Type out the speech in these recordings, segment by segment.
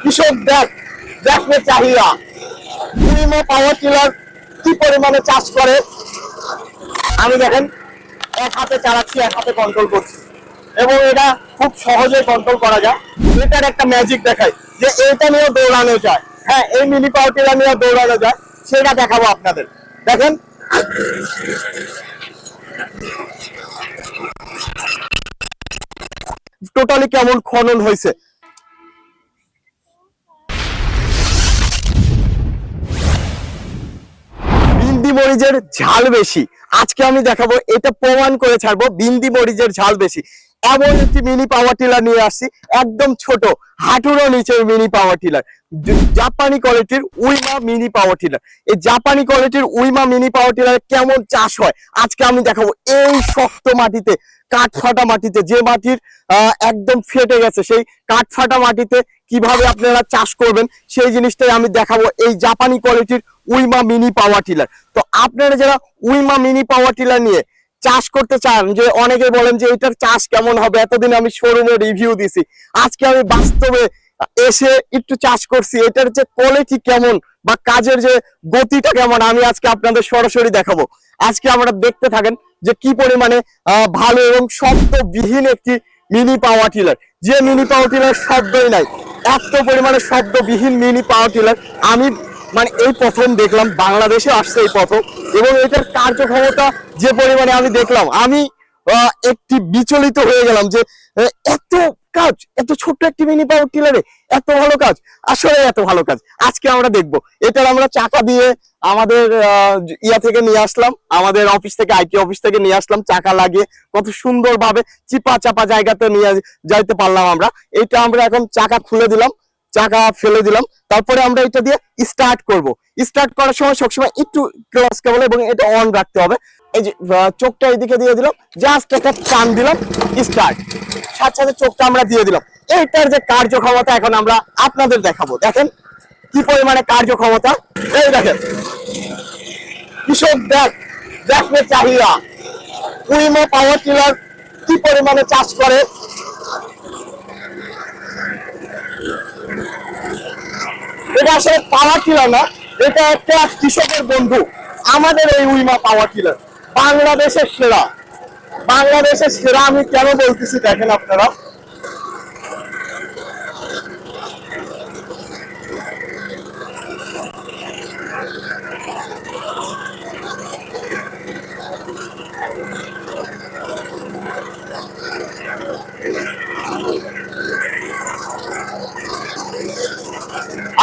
কৃষক দেখতে চাহিদা উইমা পাওয়ার টিলার কি পরিমাণে চাষ করে আমি দেখেন এক হাতে চালাচ্ছি, এক হাতে কন্ট্রোল করছি এবং এটা খুব সহজে কন্ট্রোল করা যায়। এটার একটা ম্যাজিক দেখাই যে এটা নিয়ে দৌড়ানো যায়। হ্যাঁ, এই মিনি পাওয়ার টিলার নিয়ে দৌড়ানো যায়, সেটা দেখাবো আপনাদের। দেখেন টোটালি কেমন খনন হয়েছে। বিন্দি মরিচের ঝাল বেশি, আজকে আমি দেখাবো, এটা প্রমাণ করে ছাড়বো বিন্দি মরিচের ঝাল বেশি। এমন একটি মিনি পাওয়ার টিলার নিয়ে আসছি, একদম ছোট, হাঁটুরও নিচের মিনি পাওয়ার টিলার, জাপানি কোয়ালিটির উইমা মিনি পাওয়ার টিলার। এই জাপানি কোয়ালিটির উইমা মিনি পাওয়ার টিলার কেমন চাষ হয় আজকে আমি দেখাবো। এই শক্ত মাটিতে, কাঠ ফাটা মাটিতে, যে মাটির একদম ফেটে গেছে, সেই কাঠ ফাটা মাটিতে কিভাবে আপনারা চাষ করবেন সেই জিনিসটাই আমি দেখাবো। এই জাপানি কোয়ালিটির উইমা মিনি পাওয়ার টিলার। তো আপনারা যারা উইমা মিনি পাওয়ার টিলার নিয়ে চাষ করতে চান, যে অনেকে বলেন যে এটার চাষ কেমন হবে, এতদিন আমি শোরুমে রিভিউ দিছি, আজকে আমি বাস্তবে এসে একটু চাষ করছি, এটার যে কোয়ালিটি কেমন বা কাজের যে গতিটা কেমন আমি আজকে আপনাদের সরাসরি দেখাবো। আজকে আমরা দেখতে থাকেন যে কি পরিমাণে ভালো এবং শব্দবিহীন একটি মিনি পাওয়ার টিলার, যে মিনি পাওয়ার টিলার শব্দই নাই, এত পরিমাণে শব্দবিহীন মিনি পাওয়ার টিলার আমি মানে এই প্রথম দেখলাম, বাংলাদেশে আসছে এই প্রথম। এবং এটার কার্যক্ষমতা যে পরিমাণে আমি দেখলাম, আমি একটি বিচলিত হয়ে গেলাম যে এত কাজ, এত ছোট্ট একটি মিনি পাওয়ার টিলারে এত ভালো কাজ, আসলে এত ভালো কাজ আজকে আমরা দেখবো। এটার আমরা চাকা দিয়ে আমাদের ইয়া থেকে নিয়ে আসলাম, আমাদের অফিস থেকে, আইটি অফিস থেকে নিয়ে আসলাম, চাকা লাগিয়ে কত সুন্দর ভাবে চিপা চাপা জায়গাতে নিয়ে যাইতে পারলাম আমরা। এটা আমরা এখন চাকা খুলে দিলাম, চাকা ফেলে দিলাম, তারপরে আমরা এটা দিয়ে স্টার্ট করব। স্টার্ট করার সময় সবসময় একটু ক্লাস কেবল এবং এটা অন রাখতে হবে। এই যে চোখটা এইদিকে দিয়ে দিলাম, জাস্ট একটা টান দিলাম, স্টার্ট, সাথে সাথে চোখটা আমরা দিয়ে দিলাম। এইটার যে কার্যক্ষমতা এখন আমরা আপনাদের দেখাবো। দেখেন কি পরিমাণে কার্যক্ষমতা, এই দেখেন কৃষক দেখতে চাহিদা উইমা পাওয়ার টিলার কি পরিমাণে চাষ করে। এটা আসলে পাওয়ার টিলার না, এটা একটা কৃষকের বন্ধু। আমাদের এই উইমা পাওয়ার টিলার বাংলাদেশের সেরা, বাংলাদেশের সেরা আমি কেন বলতেছি দেখেন আপনারা।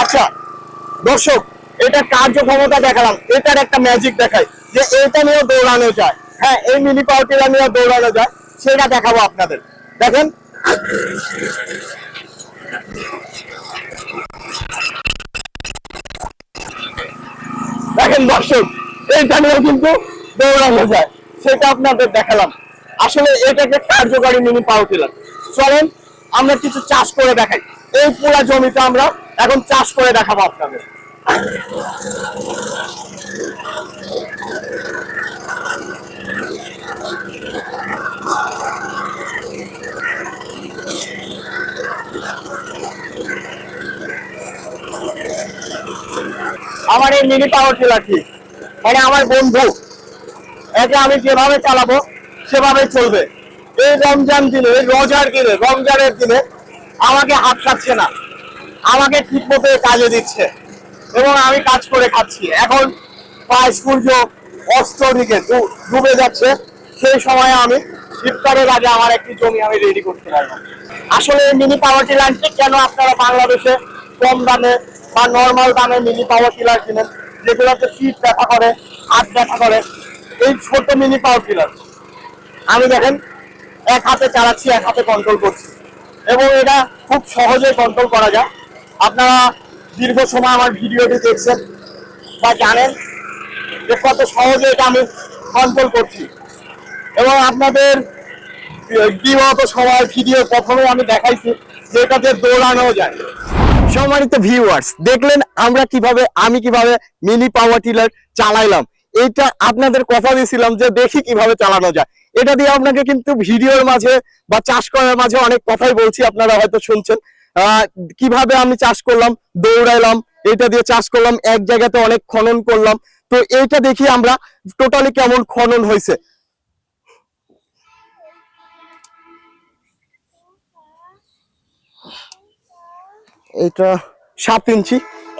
আচ্ছা দর্শক, এটা কার্যক্ষমতা দেখালাম, এটার একটা ম্যাজিক দেখাই যে এটা নিয়েও দৌড়ানো যায়। হ্যাঁ, এই মিনি পাওয়ার টিলার নিয়ে দৌড়ানো যায়, সেটা দেখাবো আপনাদের। দেখেন দেখেন দর্শক, এইটা নিয়েও কিন্তু দৌড়ানো যায়, সেটা আপনাদের দেখালাম। আসলে এটা একটা কার্যকারী মিনি পাওয়ার টিলার। চলেন আমরা কিছু চাষ করে দেখাই। এই পুরো জমিতে আমরা এখন চাষ করে দেখাবো আপনাদের। আমার এই মিনি পাওয়ার টিলারটি মানে আমার বন্ধু, একে আমি যেভাবে চালাবো সেভাবে চলবে। এই রমজান দিনে, এই রোজার দিনে, রমজানের দিনে আমাকে হাত খাচ্ছে না, আমাকে ঠিক মতো কাজে দিচ্ছে এবং আমি কাজ করে খাচ্ছি। এখন প্রায় সূর্য অস্ত দিকে ডুবে যাচ্ছে, সেই সময়ে আমি ইফতারের আগে আমার একটি জমি আমি রেডি করতে পারবো। আসলে মিনি পাওয়ার টিলারটি কেন আপনারা বাংলাদেশে কম দামে বা নর্মাল দামে মিনি পাওয়ার টিলার কিনেন, যেগুলোতে পিঠ ব্যথা করে, হাত ব্যথা করে, এই ছোট মিনি পাওয়ার টিলার আমি দেখেন এক হাতে চালাচ্ছি, এক হাতে কন্ট্রোল করছি এবং এটা খুব সহজে কন্ট্রোল করা যায়। আপনারা দীর্ঘ সময় আমার ভিডিওটি দেখছেন বা জানেন যে কত সহজে এটা আমি কন্ট্রোল করছি এবং আপনাদের বিগত সময় ভিডিও প্রথমে আমি দেখাইছি যে এটাতে দৌড়ানো যায়। সম্মানিত ভিউয়ার্স, দেখলেন আমি কিভাবে মিনি পাওয়ার টিলার চালাইলাম। এটা আপনাদের কথা দিয়েছিলাম যে দেখি কিভাবে চালানো যায়। এটা দিয়ে আপনাকে কিন্তু ভিডিওর মাঝে বা চাষ করার মাঝে অনেক কথাই বলছি, আপনারা হয়তো শুনছেন। কিভাবে আমি চাষ করলাম, দৌড়াইলাম, এটা দিয়ে চাষ করলাম, এক জায়গাতে অনেক খনন করলাম। তো এইটা দেখি আমরা টোটালি কেমন খনন হয়েছে। এটা 7 ইঞ্চি,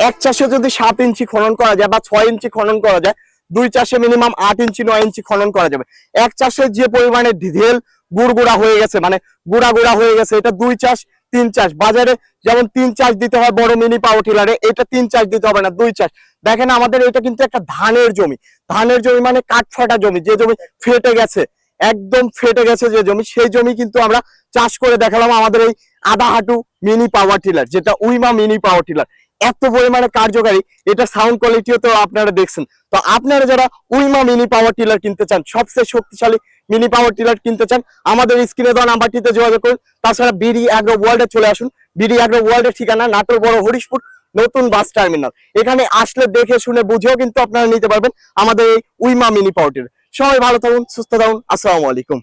এক চাষে যদি 7 ইঞ্চি খনন করা যায় বা 6 ইঞ্চি খনন করা যায়, 2 চাষে মিনিমাম 8 ইঞ্চি 9 ইঞ্চি খনন করা যাবে। এক চাষে যে পরিমাণে ঢেল গুড়গুড়া হয়ে গেছে, মানে গুড়া গুড়া হয়ে গেছে, এটা 2 চাষ 3 চাষ। বাজারে যেমন 3 চাষ দিতে হয় বড় মিনি পাওয়ার টিলারে, এটা 3 চাষ দিতে হবে না, 2 চাষ। দেখেন আমাদের এটা কিন্তু একটা ধানের জমি, ধানের জমি মানে কাঠ ফাটা জমি, যে জমি ফেটে গেছে, একদম ফেটে গেছে যে জমি, সেই জমি কিন্তু আমরা চাষ করে দেখালাম আমাদের এই আধা হাঁটু মিনি পাওয়ার টিলার, যেটা উইমা মিনি পাওয়ার টিলার। এত পরিমাণে কার্যকারী, এটা সাউন্ড কোয়ালিটিও তো আপনারা দেখছেন। তো আপনারা যারা উইমা মিনি পাওয়ার টিলার কিনতে চান, সবচেয়ে শক্তিশালী মিনি পাওয়ার টিলার কিনতে চান, আমাদের স্ক্রিনে দেওয়া নাম্বারটিতে যোগাযোগ করুন। তাছাড়া বিডি অ্যাগ্রো ওয়ার্ল্ডে চলে আসুন। বিডি অ্যাগ্রো ওয়ার্ল্ডের ঠিকানা নাটোর বড় হরিশপুর নতুন বাস টার্মিনাল। এখানে আসলে দেখে শুনে বুঝেও কিন্তু আপনারা নিতে পারবেন আমাদের এই উইমা মিনি পাওয়ার টিলার। সবাই ভালো থাকুন, সুস্থ থাকুন, আসসালামু আলাইকুম।